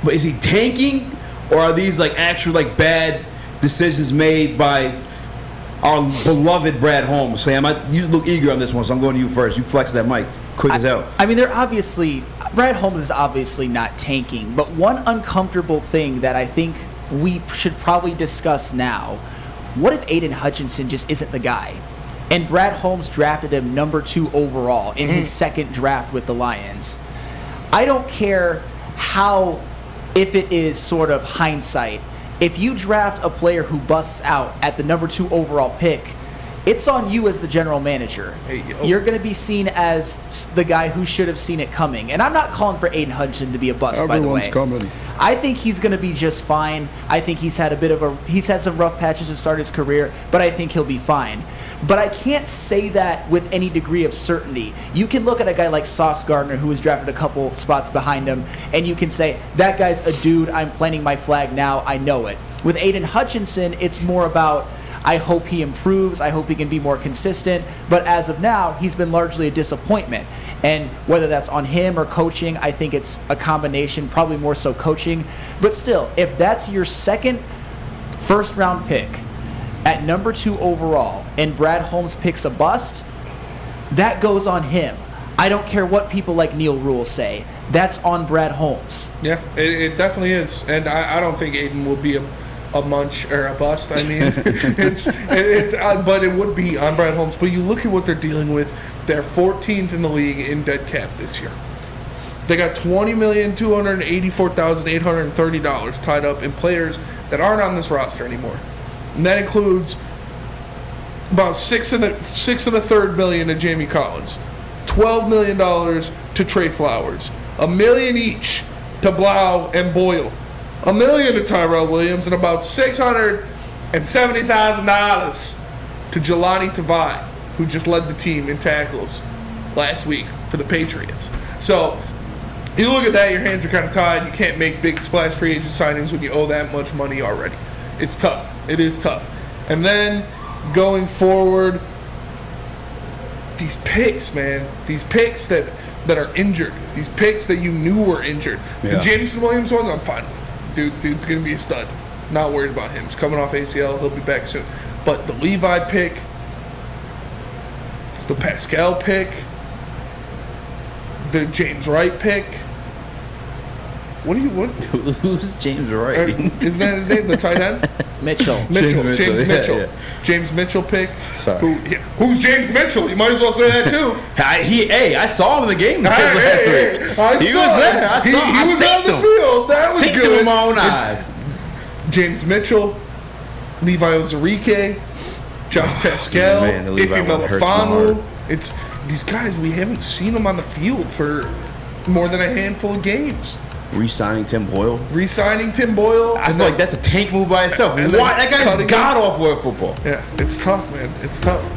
But is he tanking, or are these like actual like bad decisions made by our beloved Brad Holmes? Sam, you look eager on this one, so I'm going to you first. You flex that mic quick as hell. I mean, Brad Holmes is obviously not tanking, but one uncomfortable thing that I think we should probably discuss now, what if Aiden Hutchinson just isn't the guy? And Brad Holmes drafted him number 2 overall in his second draft with the Lions. I don't care if it is sort of hindsight. If you draft a player who busts out at the number 2 overall pick, it's on you as the general manager. You're going to be seen as the guy who should have seen it coming. And I'm not calling for Aiden Hutchinson to be a bust, by the way. Coming. I think he's going to be just fine. I think he's had some rough patches to start his career, but I think he'll be fine. But I can't say that with any degree of certainty. You can look at a guy like Sauce Gardner, who was drafted a couple spots behind him, and you can say, that guy's a dude, I'm planting my flag now, I know it. With Aiden Hutchinson, it's more about, I hope he improves. I hope he can be more consistent. But as of now, he's been largely a disappointment. And whether that's on him or coaching, I think it's a combination, probably more so coaching. But still, if that's your second first-round pick at number 2 overall and Brad Holmes picks a bust, that goes on him. I don't care what people like Neil Rule say. That's on Brad Holmes. Yeah, it definitely is. And I don't think Aiden will be a munch or a bust. I mean, but it would be on Brad Holmes. But you look at what they're dealing with. They're 14th in the league in dead cap this year. They got $20,284,830 tied up in players that aren't on this roster anymore, and that includes about $6.33 million to Jamie Collins, $12 million to Trey Flowers, $1 million each to Blau and Boyle, $1 million to Tyrell Williams, and about $670,000 to Jelani Tavai, who just led the team in tackles last week for the Patriots. So you look at that, your hands are kind of tied. You can't make big splash free agent signings when you owe that much money already. It's tough. It is tough. And then going forward, these picks, man, these picks that are injured, these picks that you knew were injured. Yeah. The Jameson Williams ones, I'm fine with. Dude's going to be a stud. Not worried about him. He's coming off ACL. He'll be back soon. But the Levi pick, the Pascal pick, the James Wright pick. Who's James Wright? Isn't that his name? The tight end? Mitchell. James Mitchell. Yeah. James Mitchell pick. Sorry. Who's James Mitchell? You might as well say that too. I saw him in the game last week. He was there. He was on the field. That was good. To my own eyes. James Mitchell, Levi Ozarike, Josh Pascal, Ife Melifonwu. It's these guys, we haven't seen them on the field for more than a handful of games. Re-signing Tim Boyle. I feel like that's a tank move by itself. That guy's god-awful at football. Yeah, it's tough, man. It's tough.